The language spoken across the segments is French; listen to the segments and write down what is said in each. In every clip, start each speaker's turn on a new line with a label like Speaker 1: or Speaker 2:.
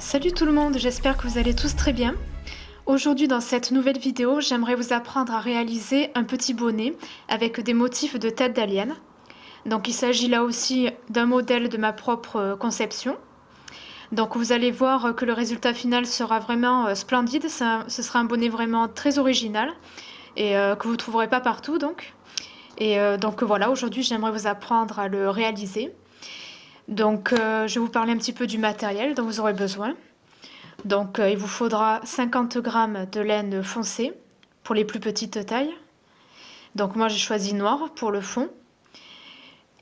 Speaker 1: Salut tout le monde, j'espère que vous allez tous très bien. Aujourd'hui dans cette nouvelle vidéo, j'aimerais vous apprendre à réaliser un petit bonnet avec des motifs de tête d'alien. Donc il s'agit là aussi d'un modèle de ma propre conception. Donc vous allez voir que le résultat final sera vraiment splendide, ce sera un bonnet vraiment très original et que vous ne trouverez pas partout donc. Donc voilà, aujourd'hui j'aimerais vous apprendre à le réaliser. Donc je vais vous parler un petit peu du matériel dont vous aurez besoin. Donc il vous faudra 50 g de laine foncée pour les plus petites tailles. Donc moi j'ai choisi noir pour le fond.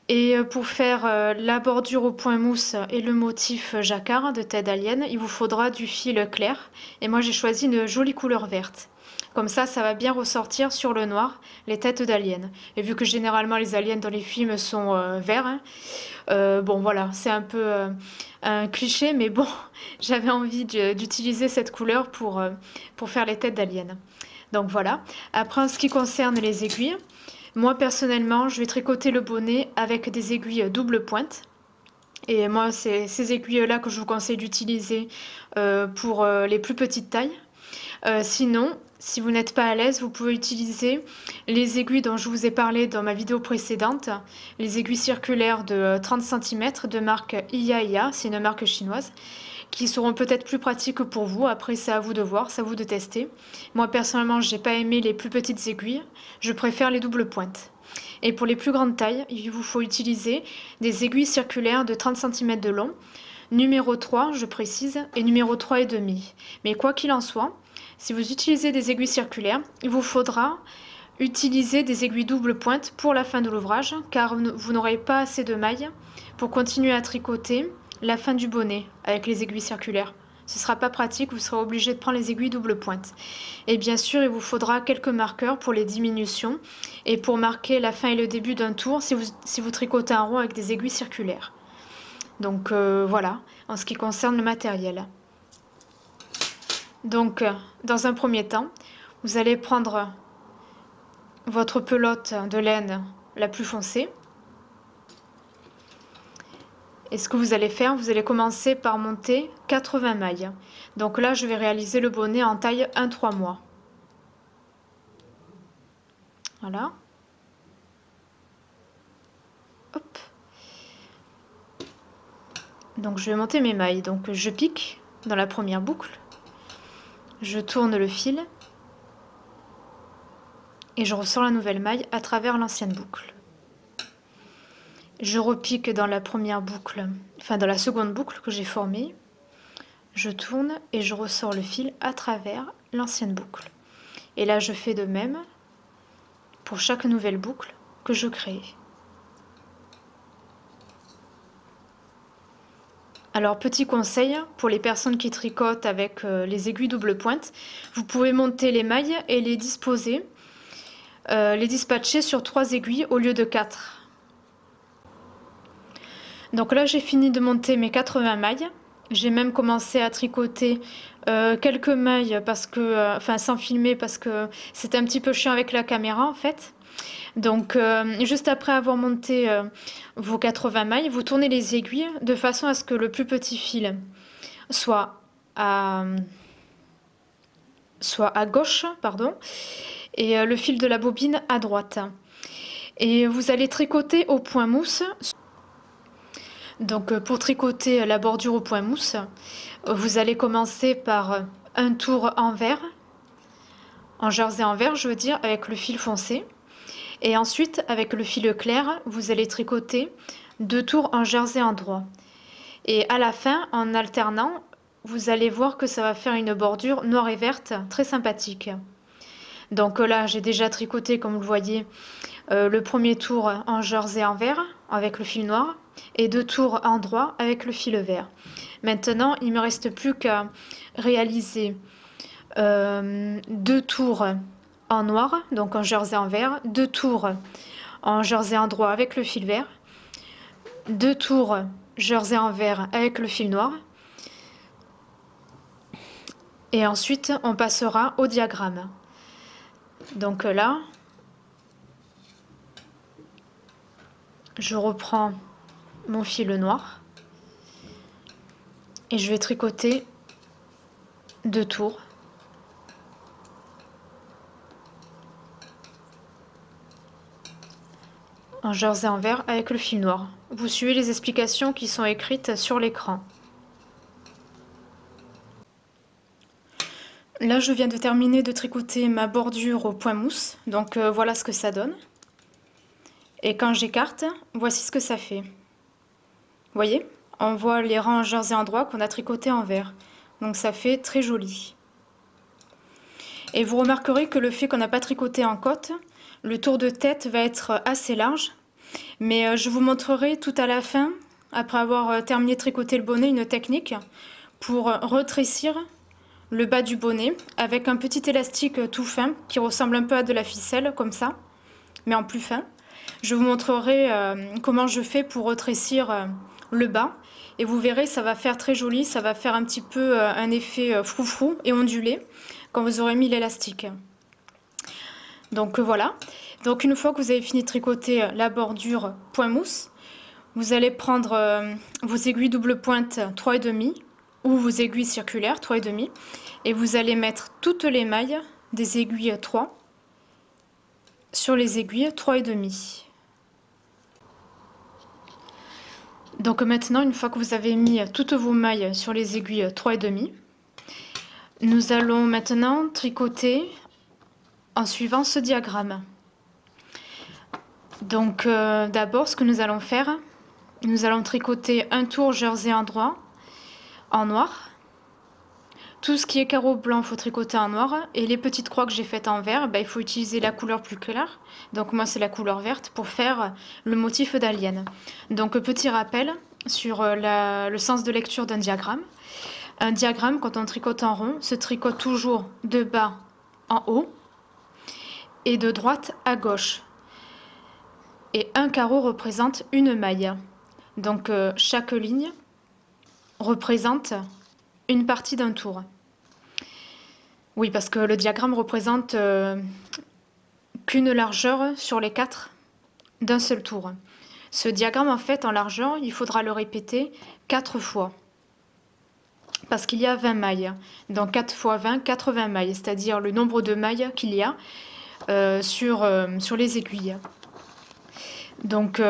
Speaker 1: Et pour faire la bordure au point mousse et le motif jacquard de tête d'alien, il vous faudra du fil clair. Et moi j'ai choisi une jolie couleur verte. Comme ça va bien ressortir sur le noir les têtes d'aliens. Et vu que généralement les aliens dans les films sont verts, hein, bon voilà, c'est un peu un cliché, mais bon, j'avais envie d'utiliser cette couleur pour faire les têtes d'aliens. Donc voilà. Après, en ce qui concerne les aiguilles, moi personnellement, je vais tricoter le bonnet avec des aiguilles double pointe. Et moi, c'est ces aiguilles-là que je vous conseille d'utiliser pour les plus petites tailles. Sinon, si vous n'êtes pas à l'aise, vous pouvez utiliser les aiguilles dont je vous ai parlé dans ma vidéo précédente, les aiguilles circulaires de 30 cm de marque Iya, c'est une marque chinoise, qui seront peut-être plus pratiques pour vous. Après, c'est à vous de voir, c'est à vous de tester. Moi, personnellement, j'ai pas aimé les plus petites aiguilles, je préfère les doubles pointes. Et pour les plus grandes tailles, il vous faut utiliser des aiguilles circulaires de 30 cm de long, numéro 3, je précise, et numéro 3,5. Mais quoi qu'il en soit, si vous utilisez des aiguilles circulaires, il vous faudra utiliser des aiguilles double pointe pour la fin de l'ouvrage, car vous n'aurez pas assez de mailles pour continuer à tricoter la fin du bonnet avec les aiguilles circulaires. Ce ne sera pas pratique, vous serez obligé de prendre les aiguilles double pointe. Et bien sûr, il vous faudra quelques marqueurs pour les diminutions et pour marquer la fin et le début d'un tour si vous tricotez un rond avec des aiguilles circulaires. Donc voilà, en ce qui concerne le matériel. Donc, dans un premier temps, vous allez prendre votre pelote de laine la plus foncée. Et ce que vous allez faire, vous allez commencer par monter 80 mailles. Donc là, je vais réaliser le bonnet en taille 1-3 mois. Voilà. Hop. Donc je vais monter mes mailles. Donc je pique dans la première boucle. Je tourne le fil. Et je ressors la nouvelle maille à travers l'ancienne boucle. Je repique dans la première boucle, enfin dans la seconde boucle que j'ai formée. Je tourne et je ressors le fil à travers l'ancienne boucle. Et là, je fais de même pour chaque nouvelle boucle que je crée. Alors, petit conseil pour les personnes qui tricotent avec les aiguilles double pointe, vous pouvez monter les mailles et les disposer, les dispatcher sur 3 aiguilles au lieu de 4. Donc là, j'ai fini de monter mes 80 mailles. J'ai même commencé à tricoter quelques mailles parce que, enfin sans filmer parce que c'était un petit peu chiant avec la caméra en fait. Donc juste après avoir monté vos 80 mailles, vous tournez les aiguilles de façon à ce que le plus petit fil soit à, gauche, pardon, et le fil de la bobine à droite. Et vous allez tricoter au point mousse. Donc pour tricoter la bordure au point mousse, vous allez commencer par un tour envers, en jersey envers je veux dire, avec le fil foncé. Et ensuite, avec le fil clair, vous allez tricoter 2 tours en jersey endroit. Et à la fin, en alternant, vous allez voir que ça va faire une bordure noire et verte très sympathique. Donc là, j'ai déjà tricoté, comme vous le voyez, le premier tour en jersey envers avec le fil noir et 2 tours en droit avec le fil vert. Maintenant, il ne me reste plus qu'à réaliser 2 tours en noir, donc en jersey en vert, 2 tours en jersey en droit avec le fil vert, 2 tours jersey en vert avec le fil noir. Et ensuite, on passera au diagramme. Donc là, je reprends mon fil noir et je vais tricoter 2 tours. En jersey en vert avec le fil noir. Vous suivez les explications qui sont écrites sur l'écran. Là, je viens de terminer de tricoter ma bordure au point mousse. Donc voilà ce que ça donne. Et quand j'écarte, voici ce que ça fait. Vous voyez? On voit les rangs en jersey endroit qu'on a tricoté en vert. Donc ça fait très joli. Et vous remarquerez que le fait qu'on n'a pas tricoté en côte, le tour de tête va être assez large. Mais je vous montrerai tout à la fin, après avoir terminé de tricoter le bonnet, une technique pour retrécir le bas du bonnet avec un petit élastique tout fin qui ressemble un peu à de la ficelle, comme ça, mais en plus fin. Je vous montrerai comment je fais pour retrécir le bas. Et vous verrez, ça va faire très joli, ça va faire un petit peu un effet froufrou et ondulé quand vous aurez mis l'élastique. Donc voilà. Donc une fois que vous avez fini de tricoter la bordure point mousse, vous allez prendre vos aiguilles double pointe 3,5 ou vos aiguilles circulaires 3,5 et vous allez mettre toutes les mailles des aiguilles 3 sur les aiguilles 3,5. Donc maintenant, une fois que vous avez mis toutes vos mailles sur les aiguilles 3,5, nous allons maintenant tricoter en suivant ce diagramme. Donc d'abord, ce que nous allons faire, nous allons tricoter un tour jersey endroit en noir. Tout ce qui est carreau blanc, il faut tricoter en noir. Et les petites croix que j'ai faites en vert, il faut utiliser la couleur plus claire. Donc moi, c'est la couleur verte pour faire le motif d'alien. Donc petit rappel sur le sens de lecture d'un diagramme. Un diagramme, quand on tricote en rond, se tricote toujours de bas en haut et de droite à gauche. Et un carreau représente une maille. Donc chaque ligne représente une partie d'un tour. Oui, parce que le diagramme représente qu'une largeur sur les 4 d'un seul tour. Ce diagramme, en fait, en largeur, il faudra le répéter 4 fois. Parce qu'il y a 20 mailles. Donc 4 fois 20, 80 mailles, c'est-à-dire le nombre de mailles qu'il y a sur les aiguilles. Donc,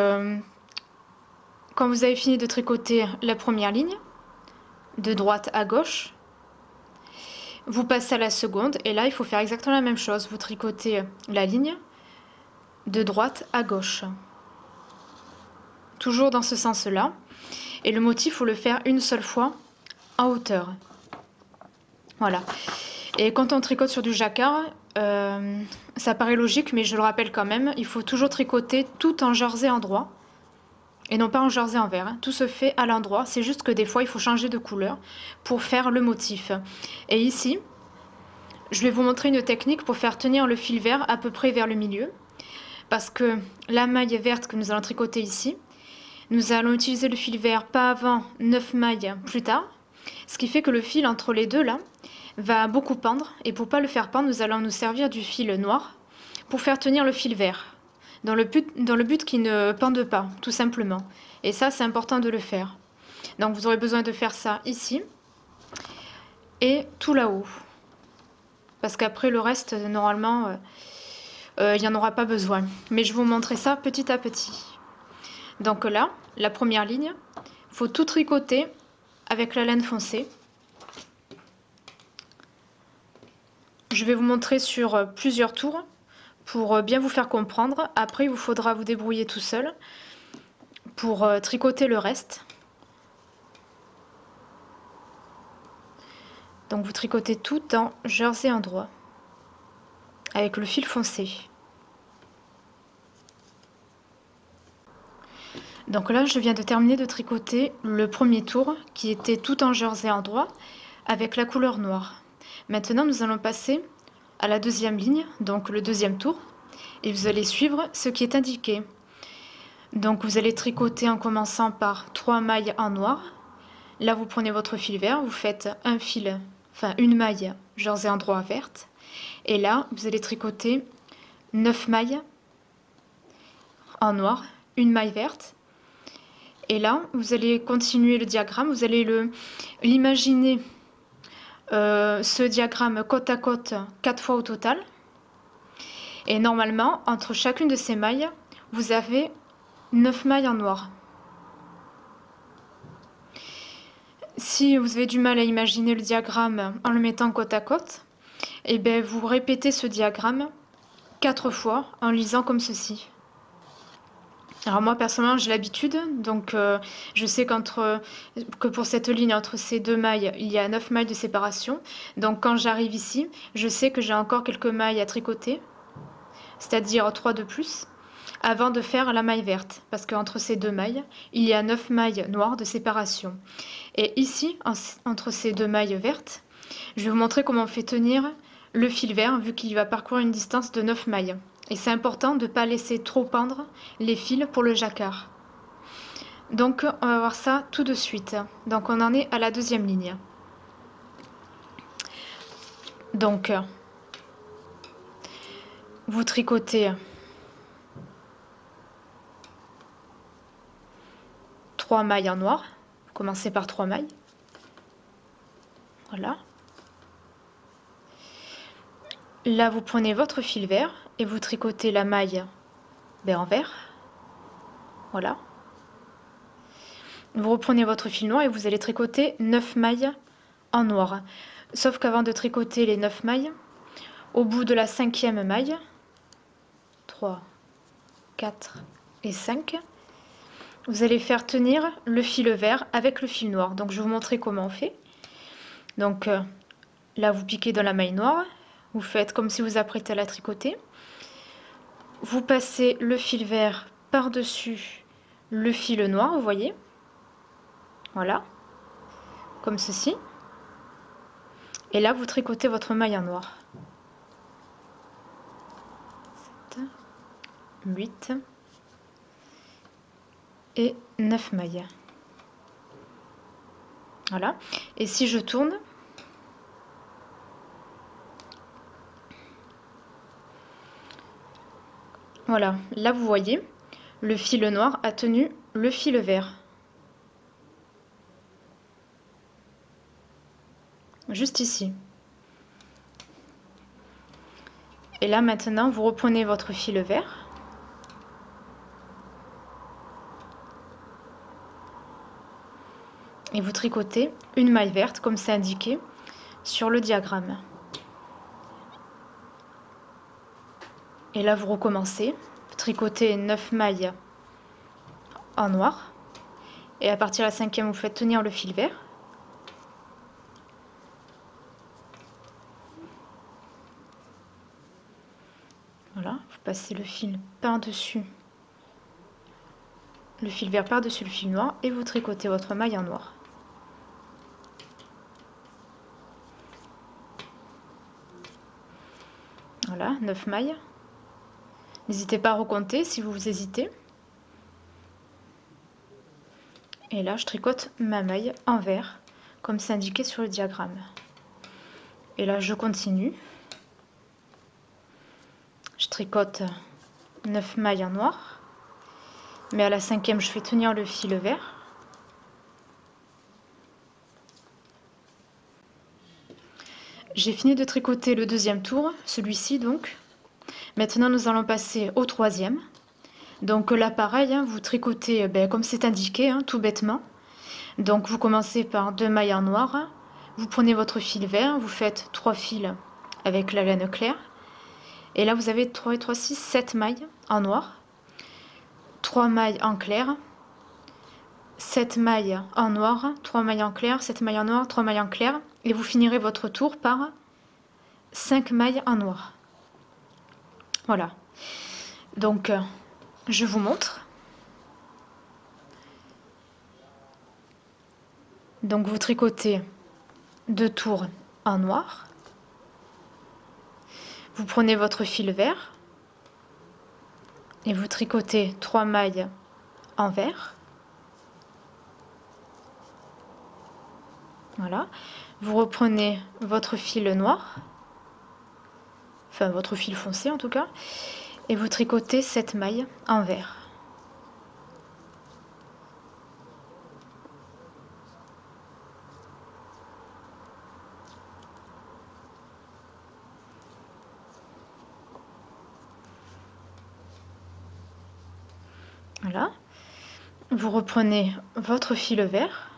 Speaker 1: quand vous avez fini de tricoter la première ligne, de droite à gauche, vous passez à la seconde et là il faut faire exactement la même chose. Vous tricotez la ligne de droite à gauche. Toujours dans ce sens-là. Et le motif, il faut le faire une seule fois en hauteur. Voilà. Et quand on tricote sur du jacquard, ça paraît logique, mais je le rappelle quand même, il faut toujours tricoter tout en jersey endroit. Et non pas en jersey en vert. Tout se fait à l'endroit. C'est juste que des fois, il faut changer de couleur pour faire le motif. Et ici, je vais vous montrer une technique pour faire tenir le fil vert à peu près vers le milieu. Parce que la maille verte que nous allons tricoter ici, nous allons utiliser le fil vert pas avant 9 mailles plus tard. Ce qui fait que le fil entre les deux là va beaucoup pendre. Et pour ne pas le faire pendre, nous allons nous servir du fil noir pour faire tenir le fil vert. Dans le but qu'il ne pende pas, tout simplement. Et ça, c'est important de le faire. Donc vous aurez besoin de faire ça ici et tout là-haut. Parce qu'après le reste, normalement, il n'y en aura pas besoin. Mais je vais vous montrer ça petit à petit. Donc là, la première ligne, il faut tout tricoter avec la laine foncée. Je vais vous montrer sur plusieurs tours pour bien vous faire comprendre. Après, il vous faudra vous débrouiller tout seul pour tricoter le reste. Donc vous tricotez tout en jersey endroit avec le fil foncé. Donc là, je viens de terminer de tricoter le premier tour qui était tout en jersey endroit avec la couleur noire. Maintenant, nous allons passer à la deuxième ligne, donc le deuxième tour, et vous allez suivre ce qui est indiqué. Donc vous allez tricoter en commençant par 3 mailles en noir. Là, vous prenez votre fil vert, vous faites une maille jersey endroit verte, et là, vous allez tricoter 9 mailles en noir, une maille verte. Et là, vous allez continuer le diagramme, vous allez l'imaginer ce diagramme côte à côte 4 fois au total. Et normalement, entre chacune de ces mailles, vous avez 9 mailles en noir. Si vous avez du mal à imaginer le diagramme en le mettant côte à côte, et bien vous répétez ce diagramme 4 fois en lisant comme ceci. Alors moi personnellement j'ai l'habitude, donc je sais que pour cette ligne entre ces deux mailles, il y a 9 mailles de séparation. Donc quand j'arrive ici, je sais que j'ai encore quelques mailles à tricoter, c'est-à-dire 3 de plus, avant de faire la maille verte. Parce qu'entre ces deux mailles, il y a 9 mailles noires de séparation. Et ici, entre ces deux mailles vertes, je vais vous montrer comment on fait tenir le fil vert, vu qu'il va parcourir une distance de 9 mailles. Et c'est important de ne pas laisser trop pendre les fils pour le jacquard. Donc on va voir ça tout de suite. Donc on en est à la deuxième ligne. Donc vous tricotez 3 mailles en noir. Vous commencez par 3 mailles. Voilà. Là vous prenez votre fil vert et vous tricotez la maille en vert. Voilà. Vous reprenez votre fil noir et vous allez tricoter 9 mailles en noir. Sauf qu'avant de tricoter les 9 mailles, au bout de la 5e maille, 3, 4 et 5, vous allez faire tenir le fil vert avec le fil noir. Donc je vais vous montrer comment on fait. Donc là vous piquez dans la maille noire, vous faites comme si vous apprêtez à la tricoter. Vous passez le fil vert par-dessus le fil noir, vous voyez. Voilà, comme ceci. Et là, vous tricotez votre maille en noir. 7, 8 et 9 mailles. Voilà. Et si je tourne, voilà, là vous voyez, le fil noir a tenu le fil vert. Juste ici. Et là maintenant, vous reprenez votre fil vert. Et vous tricotez une maille verte, comme c'est indiqué sur le diagramme. Et là, vous recommencez. Vous tricotez 9 mailles en noir. Et à partir de la 5e, vous faites tenir le fil vert. Voilà, vous passez le fil par-dessus, le fil vert par-dessus le fil noir et vous tricotez votre maille en noir. Voilà, 9 mailles. N'hésitez pas à recompter si vous hésitez. Et là, je tricote ma maille en vert, comme c'est indiqué sur le diagramme. Et là, je continue. Je tricote 9 mailles en noir. Mais à la 5e, je fais tenir le fil vert. J'ai fini de tricoter le deuxième tour, celui-ci donc. Maintenant, nous allons passer au 3e. Donc là, pareil, vous tricotez comme c'est indiqué, tout bêtement. Donc vous commencez par 2 mailles en noir. Vous prenez votre fil vert, vous faites 3 fils avec la laine claire. Et là, vous avez 3 et 3, 6, 7 mailles en noir. 3 mailles en clair. 7 mailles en noir, 3 mailles en clair, 7 mailles en noir, 3 mailles en clair. Et vous finirez votre tour par 5 mailles en noir. Voilà. Donc, je vous montre. Donc, vous tricotez 2 tours en noir. Vous prenez votre fil vert. Et vous tricotez 3 mailles en vert. Voilà. Vous reprenez votre fil noir. Enfin, votre fil foncé en tout cas. Et vous tricotez 7 mailles en vert. Voilà. Vous reprenez votre fil vert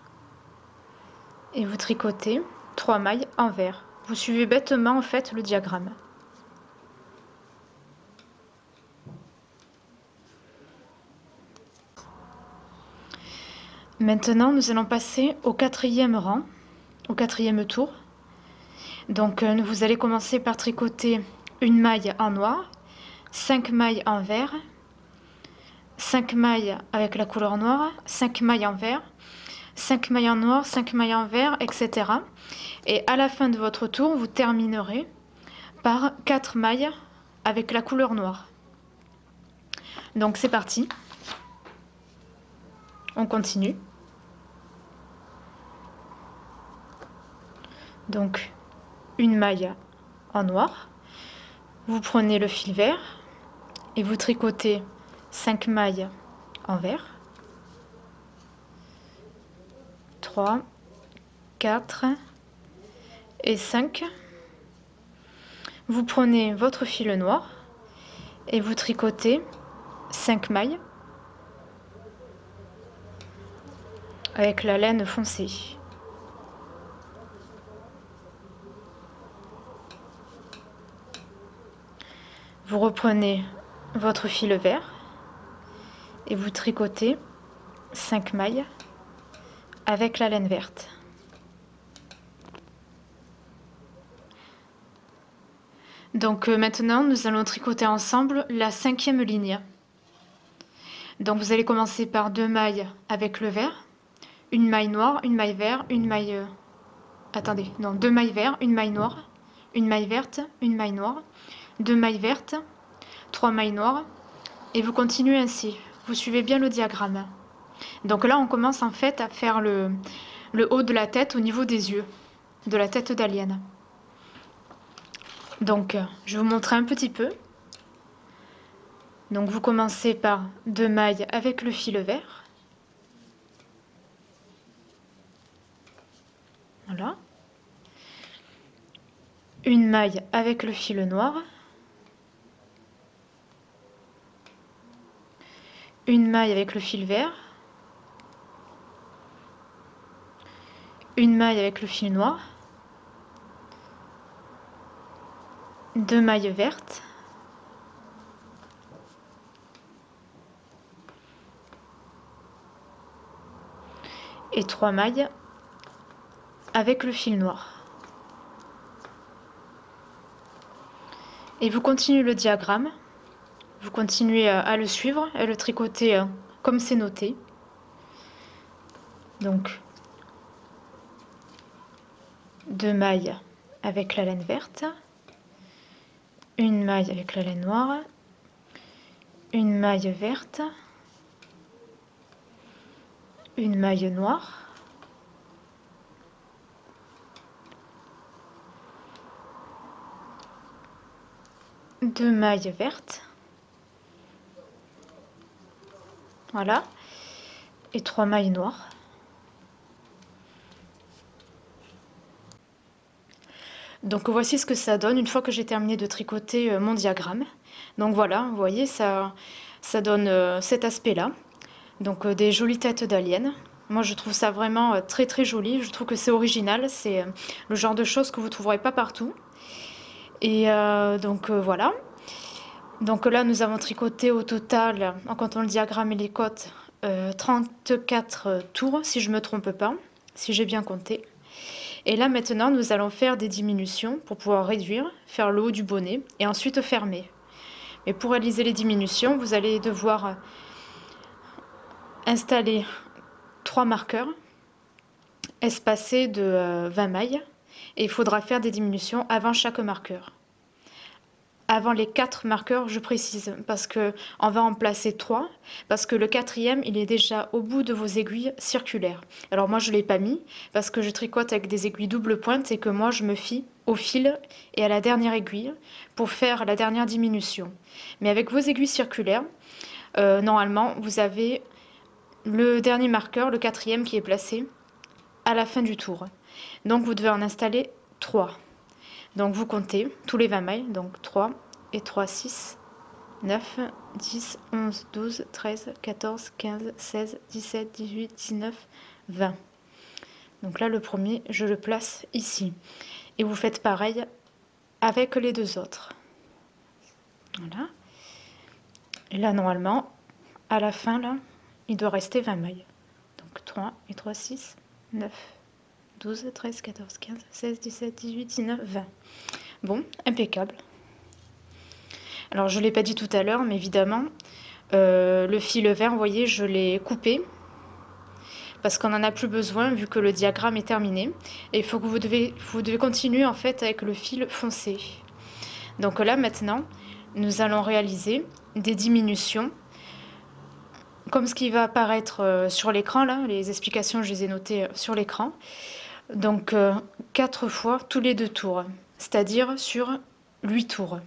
Speaker 1: et vous tricotez 3 mailles en vert. Vous suivez bêtement en fait le diagramme. Maintenant, nous allons passer au 4e rang, au 4e tour. Donc, vous allez commencer par tricoter une maille en noir, 5 mailles en vert, 5 mailles avec la couleur noire, 5 mailles en vert, 5 mailles en noir, 5 mailles en vert, etc. Et à la fin de votre tour, vous terminerez par 4 mailles avec la couleur noire. Donc, c'est parti. On continue. Donc, une maille en noir. Vous prenez le fil vert et vous tricotez 5 mailles en vert. 3, 4 et 5. Vous prenez votre fil noir et vous tricotez 5 mailles avec la laine foncée. Vous reprenez votre fil vert et vous tricotez 5 mailles avec la laine verte. Donc maintenant, nous allons tricoter ensemble la 5e ligne. Donc vous allez commencer par 2 mailles avec le vert, une maille noire, une maille verte, une maille... Attendez, non, 2 mailles vertes, une maille noire, une maille verte, une maille noire, 2 mailles vertes, 3 mailles noires, et vous continuez ainsi. Vous suivez bien le diagramme. Donc là, on commence en fait à faire le haut de la tête au niveau des yeux, de la tête d'alien. Donc, je vais vous montrer un petit peu. Donc, vous commencez par 2 mailles avec le fil vert. Voilà. Une maille avec le fil noir. Une maille avec le fil vert. Une maille avec le fil noir. 2 mailles vertes. Et 3 mailles avec le fil noir. Et vous continuez le diagramme. Vous continuez à le suivre, à le tricoter comme c'est noté. Donc, 2 mailles avec la laine verte, une maille avec la laine noire, une maille verte, une maille noire, deux mailles vertes, voilà, et 3 mailles noires. Donc voici ce que ça donne une fois que j'ai terminé de tricoter mon diagramme. Donc voilà, vous voyez, ça donne cet aspect-là. Donc des jolies têtes d'aliens. Moi je trouve ça vraiment très très joli, je trouve que c'est original, c'est le genre de choses que vous ne trouverez pas partout. Et donc voilà. Donc là nous avons tricoté au total, en comptant le diagramme et les côtes, 34 tours, si je ne me trompe pas, si j'ai bien compté. Et là maintenant nous allons faire des diminutions pour pouvoir réduire, faire le haut du bonnet et ensuite fermer. Mais pour réaliser les diminutions, vous allez devoir installer 3 marqueurs espacés de 20 mailles et il faudra faire des diminutions avant chaque marqueur. Avant les 4 marqueurs, je précise, parce qu'on va en placer 3, parce que le 4e, il est déjà au bout de vos aiguilles circulaires. Alors moi, je ne l'ai pas mis, parce que je tricote avec des aiguilles double pointe et que moi, je me fie au fil et à la dernière aiguille pour faire la dernière diminution. Mais avec vos aiguilles circulaires, normalement, vous avez le dernier marqueur, le 4e, qui est placé à la fin du tour. Donc vous devez en installer 3. Donc vous comptez tous les 20 mailles, donc 3 et 3, 6, 9, 10, 11, 12, 13, 14, 15, 16, 17, 18, 19, 20. Donc là, le premier, je le place ici. Et vous faites pareil avec les deux autres. Voilà. Et là, normalement, à la fin, là, il doit rester 20 mailles. Donc 3 et 3, 6, 9, 12, 13, 14, 15, 16, 17, 18, 19, 20. Bon, impeccable. Alors, je ne l'ai pas dit tout à l'heure, mais évidemment, le fil vert, vous voyez, je l'ai coupé parce qu'on n'en a plus besoin vu que le diagramme est terminé. Et il faut que vous devez continuer en fait avec le fil foncé. Donc là, maintenant, nous allons réaliser des diminutions comme ce qui va apparaître sur l'écran, là, les explications, je les ai notées sur l'écran. Donc 4 fois tous les 2 tours, c'est-à-dire sur 8 tours.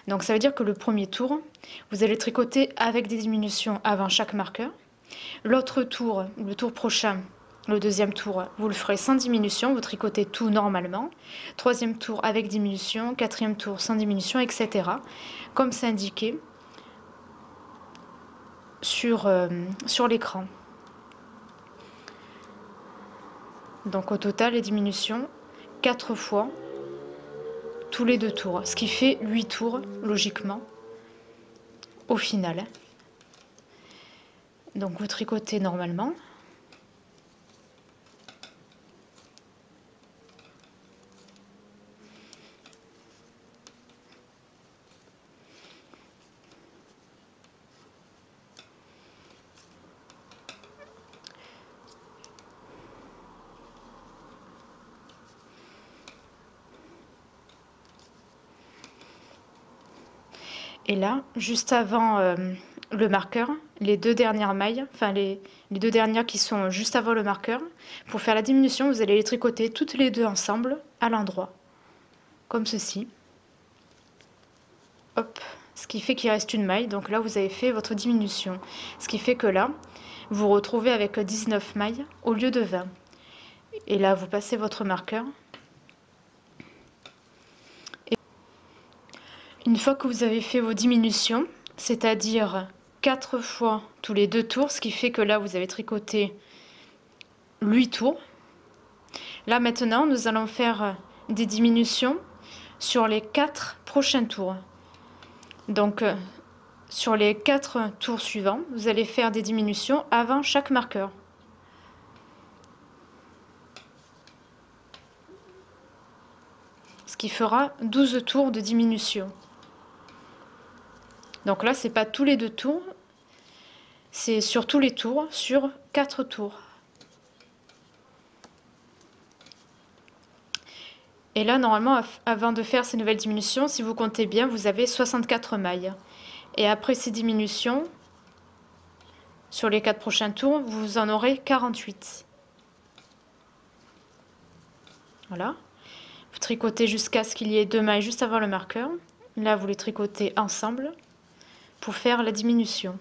Speaker 1: Donc ça veut dire que le premier tour, vous allez tricoter avec des diminutions avant chaque marqueur. L'autre tour, le tour prochain, le deuxième tour, vous le ferez sans diminution, vous tricotez tout normalement. Troisième tour avec diminution, quatrième tour sans diminution, etc. Comme c'est indiqué sur l'écran. Donc au total, les diminutions, 4 fois tous les 2 tours, ce qui fait 8 tours, logiquement, au final. Donc vous tricotez normalement. Et là, juste avant le marqueur, les 2 dernières mailles, enfin les 2 dernières qui sont juste avant le marqueur, pour faire la diminution, vous allez les tricoter toutes les deux ensemble à l'endroit, comme ceci. Hop, ce qui fait qu'il reste une maille, donc là vous avez fait votre diminution. Ce qui fait que là, vous vous retrouvez avec 19 mailles au lieu de 20. Et là, vous passez votre marqueur. Une fois que vous avez fait vos diminutions, c'est-à-dire 4 fois tous les 2 tours, ce qui fait que là vous avez tricoté 8 tours. Là maintenant, nous allons faire des diminutions sur les 4 prochains tours. Donc sur les 4 tours suivants, vous allez faire des diminutions avant chaque marqueur. Ce qui fera 12 tours de diminution. Donc là, c'est pas tous les 2 tours, c'est sur tous les tours, sur 4 tours. Et là, normalement, avant de faire ces nouvelles diminutions, si vous comptez bien, vous avez 64 mailles. Et après ces diminutions, sur les 4 prochains tours, vous en aurez 48. Voilà. Vous tricotez jusqu'à ce qu'il y ait 2 mailles juste avant le marqueur. Là, vous les tricotez ensemble pour faire la diminution.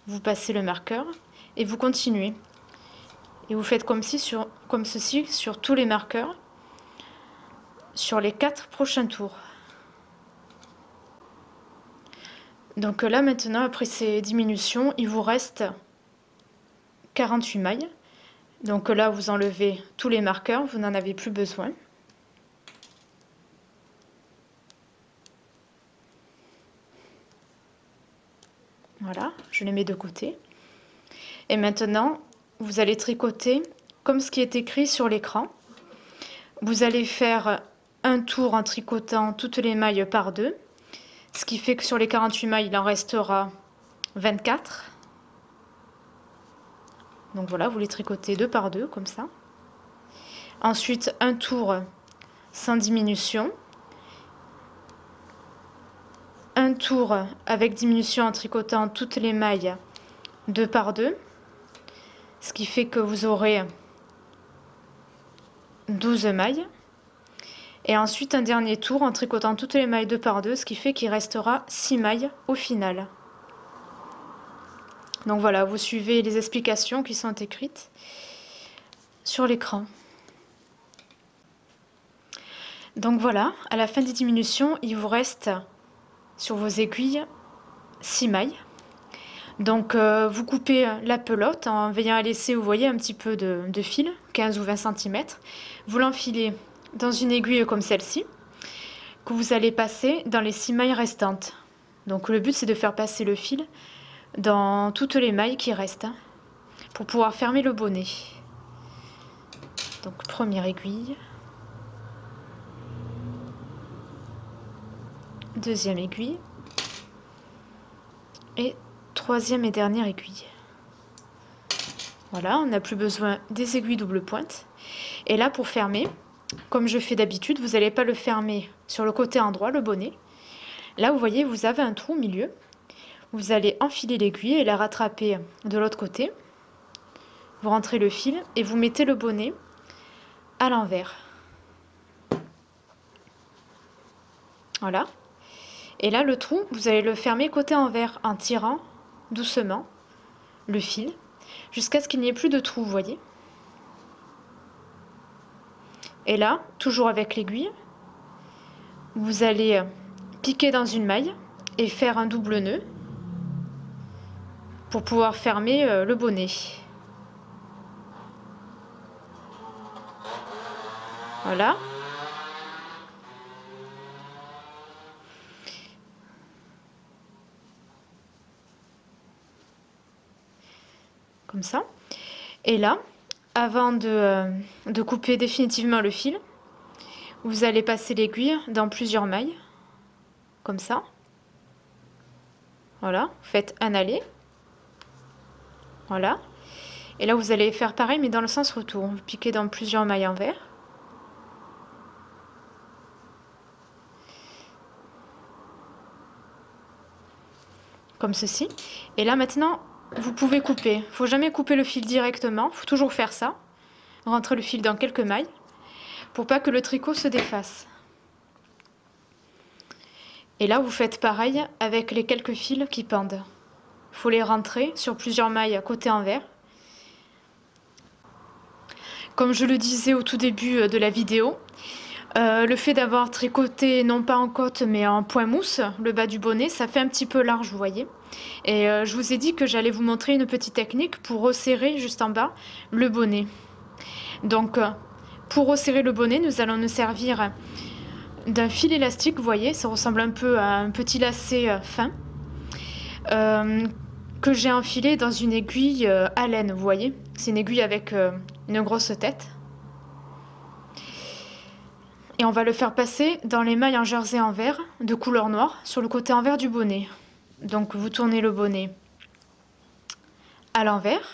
Speaker 1: Vous passez le marqueur et vous continuez. Et vous faites comme ceci sur tous les marqueurs, sur les 4 prochains tours. Donc là maintenant, après ces diminutions, il vous reste 48 mailles. Donc là, vous enlevez tous les marqueurs, vous n'en avez plus besoin. Voilà, je les mets de côté. Et maintenant, vous allez tricoter comme ce qui est écrit sur l'écran. Vous allez faire un tour en tricotant toutes les mailles par 2. Ce qui fait que sur les 48 mailles, il en restera 24. Donc voilà, vous les tricotez 2 par 2, comme ça. Ensuite, un tour sans diminution. Un tour avec diminution en tricotant toutes les mailles 2 par 2. Ce qui fait que vous aurez 12 mailles. Et ensuite, un dernier tour en tricotant toutes les mailles 2 par 2, ce qui fait qu'il restera 6 mailles au final. Donc voilà, vous suivez les explications qui sont écrites sur l'écran. Donc voilà, à la fin des diminutions, il vous reste sur vos aiguilles 6 mailles. Donc vous coupez la pelote en veillant à laisser, vous voyez, un petit peu de fil, 15 ou 20 cm. Vous l'enfilez dans une aiguille comme celle-ci, que vous allez passer dans les 6 mailles restantes. Donc le but c'est de faire passer le fil dans toutes les mailles qui restent, hein, pour pouvoir fermer le bonnet. Donc première aiguille, deuxième aiguille et troisième et dernière aiguille. Voilà, on n'a plus besoin des aiguilles double pointe. Et là, pour fermer, comme je fais d'habitude, vous n'allez pas le fermer sur le côté endroit, le bonnet. Là, vous voyez, vous avez un trou au milieu. Vous allez enfiler l'aiguille et la rattraper de l'autre côté. Vous rentrez le fil et vous mettez le bonnet à l'envers. Voilà. Et là, le trou, vous allez le fermer côté envers en tirant doucement le fil jusqu'à ce qu'il n'y ait plus de trou, vous voyez. Et là, toujours avec l'aiguille, vous allez piquer dans une maille et faire un double nœud pour pouvoir fermer le bonnet. Voilà. Comme ça. Et là, avant de couper définitivement le fil, vous allez passer l'aiguille dans plusieurs mailles, comme ça. Voilà, faites un aller. Voilà. Et là, vous allez faire pareil, mais dans le sens retour. Vous piquez dans plusieurs mailles envers. Comme ceci. Et là, maintenant, vous pouvez couper. Il ne faut jamais couper le fil directement. Il faut toujours faire ça. Rentrer le fil dans quelques mailles pour pas que le tricot se défasse. Et là, vous faites pareil avec les quelques fils qui pendent. Il faut les rentrer sur plusieurs mailles côté envers. Comme je le disais au tout début de la vidéo, le fait d'avoir tricoté non pas en côte mais en point mousse le bas du bonnet, ça fait un petit peu large, vous voyez. Et je vous ai dit que j'allais vous montrer une petite technique pour resserrer juste en bas le bonnet. Donc pour resserrer le bonnet, nous allons nous servir d'un fil élastique, vous voyez, ça ressemble un peu à un petit lacet fin, que j'ai enfilé dans une aiguille à laine, vous voyez. C'est une aiguille avec une grosse tête. Et on va le faire passer dans les mailles en jersey envers de couleur noire sur le côté envers du bonnet. Donc vous tournez le bonnet à l'envers.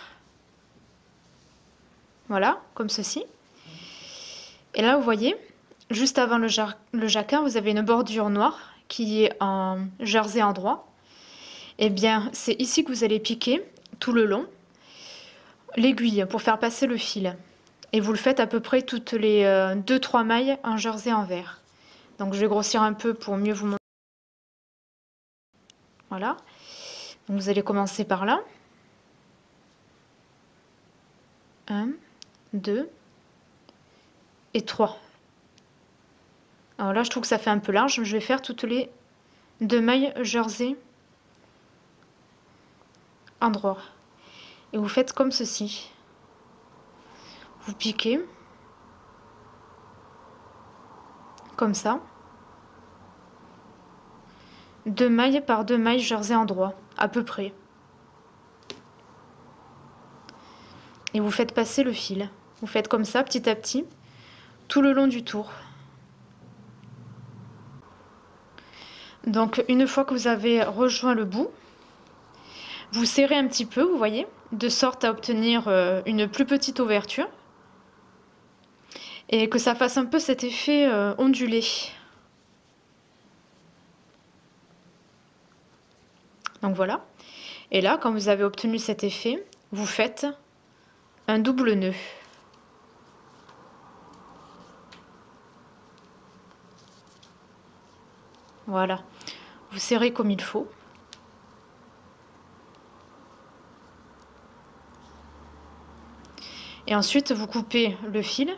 Speaker 1: Voilà, comme ceci. Et là, vous voyez, juste avant le jacquard, vous avez une bordure noire qui est en jersey endroit. Et bien, c'est ici que vous allez piquer tout le long l'aiguille pour faire passer le fil. Et vous le faites à peu près toutes les 2-3 mailles en jersey envers. Donc je vais grossir un peu pour mieux vous montrer. Voilà. Donc vous allez commencer par là. 1, 2 et 3. Alors là, je trouve que ça fait un peu large. Je vais faire toutes les 2 mailles jersey endroit. Et vous faites comme ceci. Vous piquez comme ça, 2 mailles par 2 mailles jersey endroit, à peu près. Et vous faites passer le fil. Vous faites comme ça, petit à petit, tout le long du tour. Donc, une fois que vous avez rejoint le bout, vous serrez un petit peu, vous voyez, de sorte à obtenir une plus petite ouverture. Et que ça fasse un peu cet effet ondulé. Donc voilà. Et là, quand vous avez obtenu cet effet, vous faites un double nœud. Voilà. Vous serrez comme il faut. Et ensuite, vous coupez le fil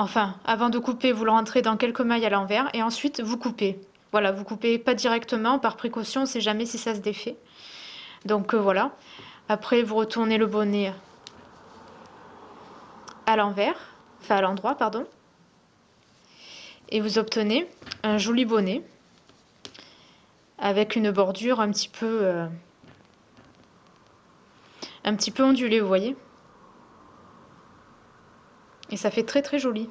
Speaker 1: Enfin, avant de couper, vous le rentrez dans quelques mailles à l'envers et ensuite vous coupez. Voilà, vous coupez pas directement, par précaution, on sait jamais si ça se défait. Donc voilà. Après, vous retournez le bonnet à l'envers, enfin à l'endroit, pardon. Et vous obtenez un joli bonnet avec une bordure un petit peu ondulée, vous voyez. Et ça fait très très joli.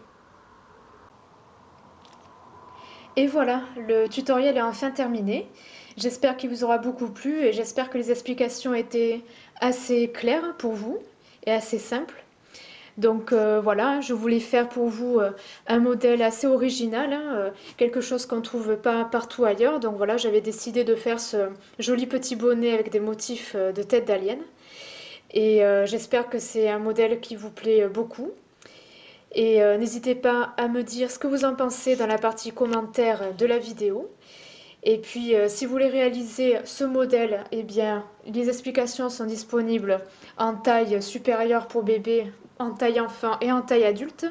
Speaker 1: Et voilà, le tutoriel est enfin terminé. J'espère qu'il vous aura beaucoup plu et j'espère que les explications étaient assez claires pour vous et assez simples. Donc voilà, je voulais faire pour vous un modèle assez original, hein, quelque chose qu'on ne trouve pas partout ailleurs. Donc voilà, j'avais décidé de faire ce joli petit bonnet avec des motifs de tête d'alien. Et j'espère que c'est un modèle qui vous plaît beaucoup. Et n'hésitez pas à me dire ce que vous en pensez dans la partie commentaires de la vidéo. Et puis, si vous voulez réaliser ce modèle, eh bien, les explications sont disponibles en taille supérieure pour bébé, en taille enfant et en taille adulte,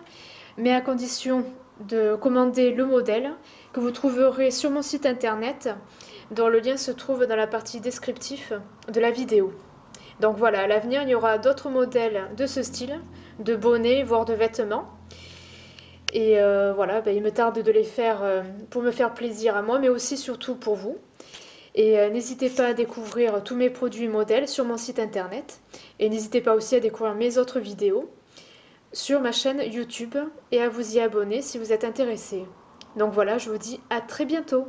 Speaker 1: mais à condition de commander le modèle que vous trouverez sur mon site internet, dont le lien se trouve dans la partie descriptif de la vidéo. Donc voilà, à l'avenir, il y aura d'autres modèles de ce style, de bonnets, voire de vêtements. Et voilà, il me tarde de les faire pour me faire plaisir à moi, mais aussi surtout pour vous. Et n'hésitez pas à découvrir tous mes produits modèles sur mon site internet. Et n'hésitez pas aussi à découvrir mes autres vidéos sur ma chaîne YouTube et à vous y abonner si vous êtes intéressé. Donc voilà, je vous dis à très bientôt.